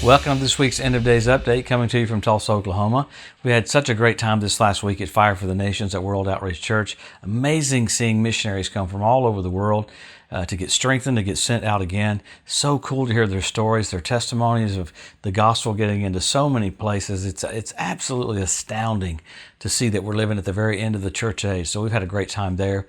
Welcome to this week's End of Days Update, coming to you from Tulsa, Oklahoma. We had such a great time this last week at Fire for the Nations at World Outreach Church. Amazing seeing missionaries come from all over the world to get strengthened, to get sent out again. So cool to hear their stories, their testimonies of the gospel getting into so many places. It's absolutely astounding to see that we're living at the very end of the church age. So we've had a great time there.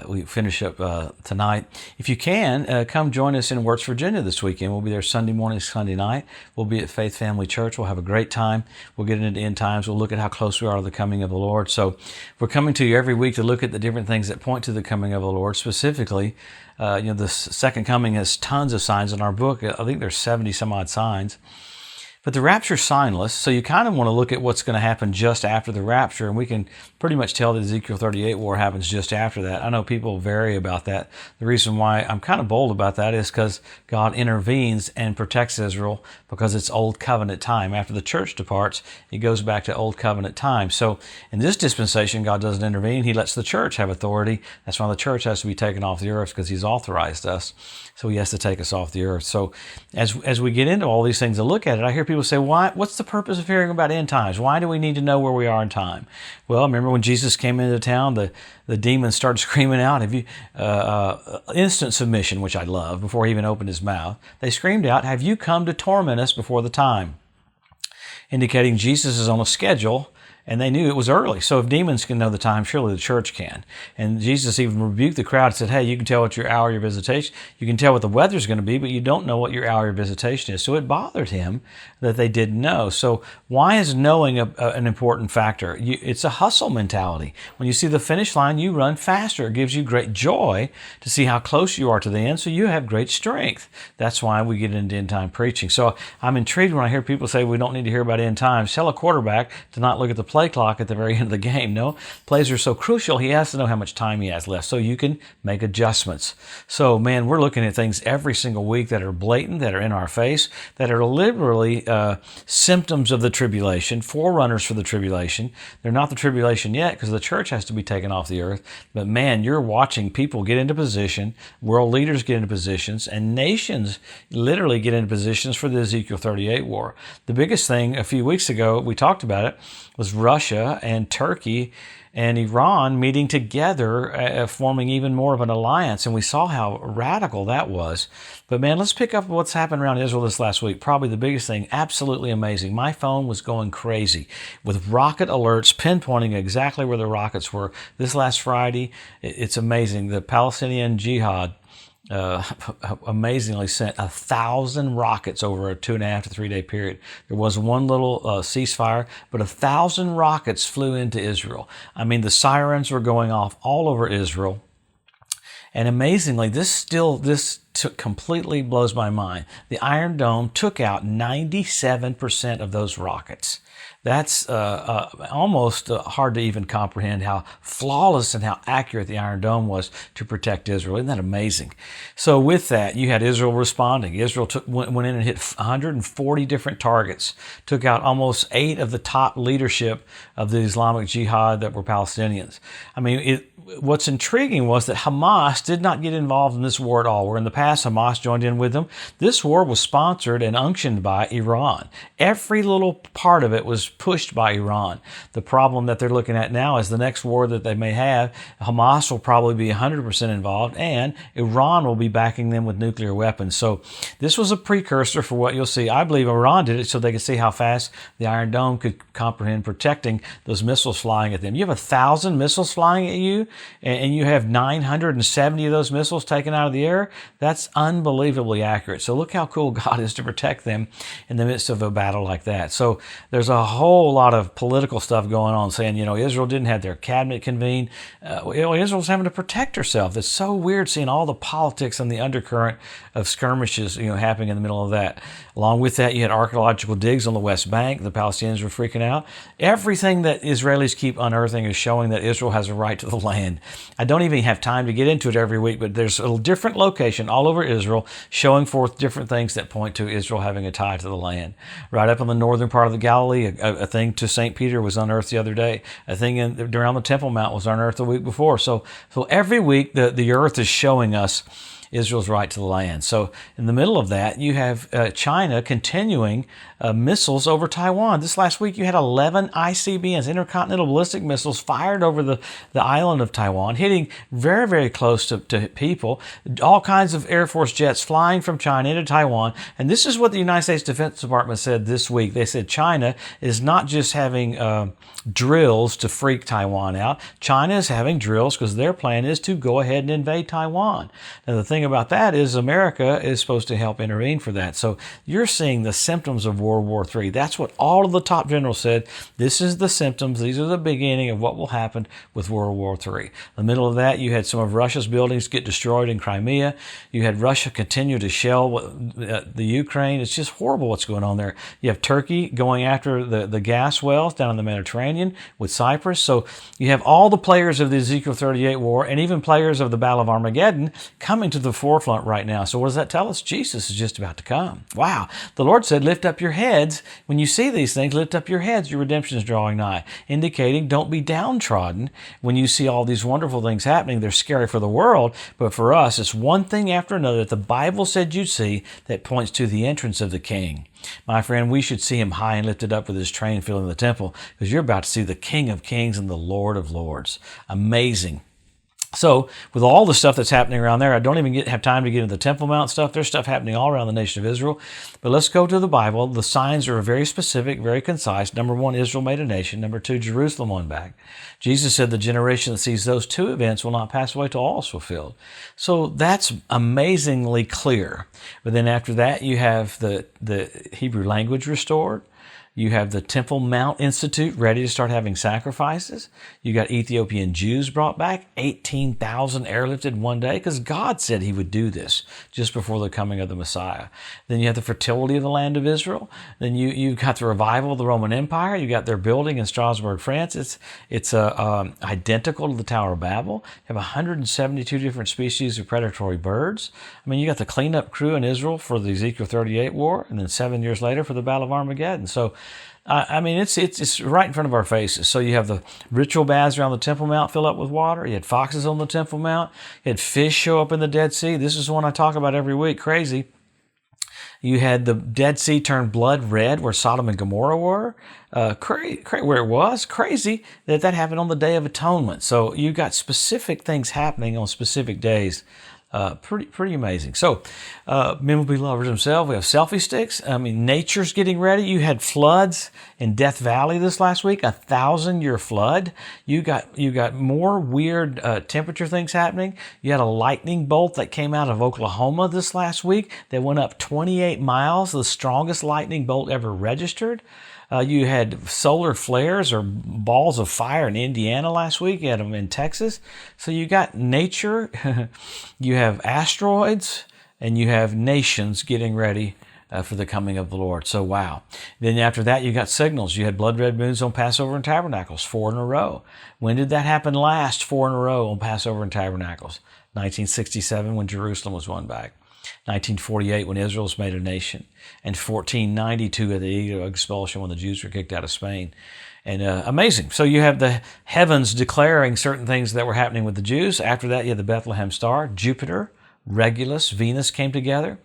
We finish up tonight. If you can, come join us in Wirtz, Virginia this weekend. We'll be there Sunday morning, Sunday night. We'll be at Faith Family Church. We'll have a great time. We'll get into end times. We'll look at how close we are to the coming of the Lord. So we're coming to you every week to look at the different things that point to the coming of the Lord. Specifically, the second coming has tons of signs in our book. I think there's 70 some odd signs. But the rapture's signless, so you kind of want to look at what's going to happen just after the rapture, and we can pretty much tell the Ezekiel 38 war happens just after that. I know people vary about that. The reason why I'm kind of bold about that is because God intervenes and protects Israel because it's Old Covenant time. After the church departs, it goes back to Old Covenant time. So in this dispensation, God doesn't intervene. He lets the church have authority. That's why the church has to be taken off the earth, because He's authorized us. So He has to take us off the earth. So as we get into all these things and look at it, I hear people say, what's the purpose of hearing about end times? Why do we need to know where we are in time? Well, remember when Jesus came into town, the demons started screaming out, instant submission, which I love, before he even opened his mouth. They screamed out, "Have you come to torment us before the time?" Indicating Jesus is on a schedule, and they knew it was early. So if demons can know the time, surely the church can. And Jesus even rebuked the crowd and said, hey, you can tell what your hour of your visitation, you can tell what the weather's going to be, but you don't know what your hour of your visitation is. So it bothered him that they didn't know. So why is knowing an important factor? It's a hustle mentality. When you see the finish line, you run faster. It gives you great joy to see how close you are to the end, so you have great strength. That's why we get into end time preaching. So I'm intrigued when I hear people say we don't need to hear about end times. Tell a quarterback to not look at the play clock at the very end of the game. No, plays are so crucial, he has to know how much time he has left so you can make adjustments. So, man, we're looking at things every single week that are blatant, that are in our face, that are literally symptoms of the tribulation, forerunners for the tribulation. They're not the tribulation yet because the church has to be taken off the earth. But, man, you're watching people get into position, world leaders get into positions, and nations literally get into positions for the Ezekiel 38 war. The biggest thing a few weeks ago, we talked about it, was Russia and Turkey and Iran meeting together, forming even more of an alliance. And we saw how radical that was. But man, let's pick up what's happened around Israel this last week. Probably the biggest thing, absolutely amazing. My phone was going crazy with rocket alerts, pinpointing exactly where the rockets were. This last Friday, it's amazing. The Palestinian Jihad amazingly sent 1,000 rockets over a 2.5 to 3 day period. There was one little ceasefire, but 1,000 rockets flew into Israel. I mean, the sirens were going off all over Israel. And amazingly, this completely blows my mind. The Iron Dome took out 97% of those rockets. That's almost hard to even comprehend how flawless and how accurate the Iron Dome was to protect Israel. Isn't that amazing? So with that, you had Israel responding. Israel went in and hit 140 different targets, took out almost 8 of the top leadership of the Islamic Jihad that were Palestinians. I mean, what's intriguing was that Hamas did not get involved in this war at all, where in the past Hamas joined in with them. This war was sponsored and unctioned by Iran. Every little part of it was pushed by Iran. The problem that they're looking at now is the next war that they may have, Hamas will probably be 100% involved, and Iran will be backing them with nuclear weapons. So this was a precursor for what you'll see. I believe Iran did it so they could see how fast the Iron Dome could comprehend protecting those missiles flying at them. You have 1,000 missiles flying at you, and you have 970 of those missiles taken out of the air. That's unbelievably accurate. So look how cool God is to protect them in the midst of a battle like that. So there's a whole lot of political stuff going on saying, Israel didn't have their cabinet convened. Israel's having to protect herself. It's so weird seeing all the politics and the undercurrent of skirmishes, happening in the middle of that. Along with that, you had archaeological digs on the West Bank. The Palestinians were freaking out. Everything that Israelis keep unearthing is showing that Israel has a right to the land. I don't even have time to get into it every week, but there's a different location all over Israel showing forth different things that point to Israel having a tie to the land. Right up on the northern part of the Galilee, a thing to St. Peter was unearthed the other day. A thing around the Temple Mount was unearthed the week before. So every week the earth is showing us Israel's right to the land. So in the middle of that, you have China continuing missiles over Taiwan. This last week, you had 11 ICBMs, intercontinental ballistic missiles, fired over the island of Taiwan, hitting very, very close to people. All kinds of Air Force jets flying from China into Taiwan. And this is what the United States Defense Department said this week. They said China is not just having drills to freak Taiwan out. China is having drills because their plan is to go ahead and invade Taiwan. Now, the thing about that is America is supposed to help intervene for that. So you're seeing the symptoms of World War III. That's what all of the top generals said. This is the symptoms. These are the beginning of what will happen with World War III. In the middle of that, you had some of Russia's buildings get destroyed in Crimea. You had Russia continue to shell the Ukraine. It's just horrible what's going on there. You have Turkey going after the gas wells down in the Mediterranean with Cyprus. So you have all the players of the Ezekiel 38 war and even players of the Battle of Armageddon coming to the forefront right now. So what does that tell us? Jesus is just about to come. Wow. The Lord said, lift up your heads. When you see these things, lift up your heads. Your redemption is drawing nigh, indicating don't be downtrodden when you see all these wonderful things happening. They're scary for the world, but for us, it's one thing after another that the Bible said you'd see that points to the entrance of the King. My friend, we should see him high and lifted up with his train filling the temple, because you're about to see the King of Kings and the Lord of Lords. Amazing. So with all the stuff that's happening around there, I don't even have time to get into the Temple Mount stuff. There's stuff happening all around the nation of Israel. But let's go to the Bible. The signs are very specific, very concise. Number one, Israel made a nation. Number two, Jerusalem won back. Jesus said the generation that sees those two events will not pass away till all is fulfilled. So that's amazingly clear. But then after that, you have the Hebrew language restored. You have the Temple Mount Institute ready to start having sacrifices. You got Ethiopian Jews brought back, 18,000 airlifted one day, because God said he would do this just before the coming of the Messiah. Then you have the fertility of the land of Israel. Then you got the revival of the Roman Empire. You got their building in Strasbourg, France. It's identical to the Tower of Babel. You have 172 different species of predatory birds. I mean, you got the cleanup crew in Israel for the Ezekiel 38 war, and then 7 years later for the Battle of Armageddon. So I mean, it's right in front of our faces. So you have the ritual baths around the Temple Mount fill up with water. You had foxes on the Temple Mount. You had fish show up in the Dead Sea. This is the one I talk about every week. Crazy. You had the Dead Sea turn blood red where Sodom and Gomorrah were. Where it was. Crazy that happened on the Day of Atonement. So you got specific things happening on specific days. Pretty amazing. So, men will be lovers themselves. We have selfie sticks. I mean, nature's getting ready. You had floods in Death Valley this last week, 1,000-year flood. You got more weird temperature things happening. You had a lightning bolt that came out of Oklahoma this last week that went up 28 miles, the strongest lightning bolt ever registered. You had solar flares or balls of fire in Indiana last week. You had them in Texas. So you got nature, you have asteroids, and you have nations getting ready for the coming of the Lord. So wow. Then after that, you got signals. You had blood red moons on Passover and Tabernacles, 4 in a row. When did that happen last? 4 in a row on Passover and Tabernacles. 1967 when Jerusalem was won back. 1948 when Israel was made a nation, and 1492 at the Edict of Expulsion when the Jews were kicked out of Spain. And amazing. So you have the heavens declaring certain things that were happening with the Jews. After that, you had the Bethlehem star, Jupiter, Regulus, Venus came together.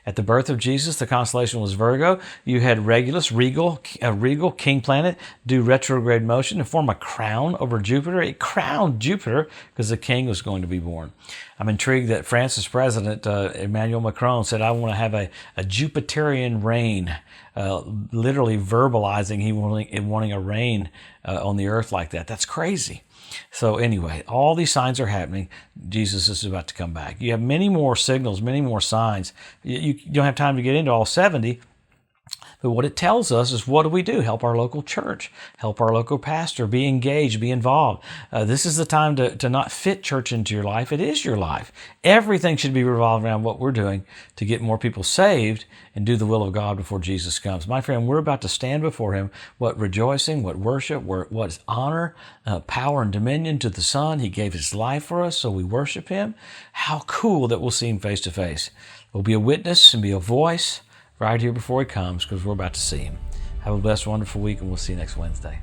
At the birth of Jesus, the constellation was Virgo. You had Regulus, regal king planet, do retrograde motion and form a crown over Jupiter. It crowned Jupiter because the king was going to be born. I'm intrigued that France's president, Emmanuel Macron, said, I want to have a Jupiterian reign, literally verbalizing he wanting a reign on the earth like that. That's crazy. So anyway, all these signs are happening. Jesus is about to come back. You have many more signals, many more signs. You don't have time to get into all 70. But what it tells us is, what do we do? Help our local church, help our local pastor, be engaged, be involved. This is the time to not fit church into your life. It is your life. Everything should be revolved around what we're doing to get more people saved and do the will of God before Jesus comes. My friend, we're about to stand before him. What rejoicing, what worship, what honor, power and dominion to the Son. He gave his life for us, so we worship him. How cool that we'll see him face to face. We'll be a witness and be a voice right here before he comes, because we're about to see him. Have a blessed, wonderful week, and we'll see you next Wednesday.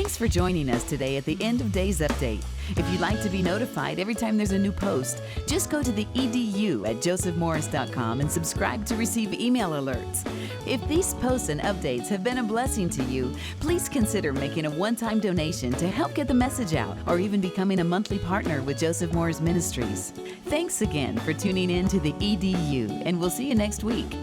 Thanks for joining us today at the End of Days Update. If you'd like to be notified every time there's a new post, just go to the edu at josephmorris.com and subscribe to receive email alerts. If these posts and updates have been a blessing to you, please consider making a one-time donation to help get the message out, or even becoming a monthly partner with Joseph Morris Ministries. Thanks again for tuning in to the EDU, and we'll see you next week.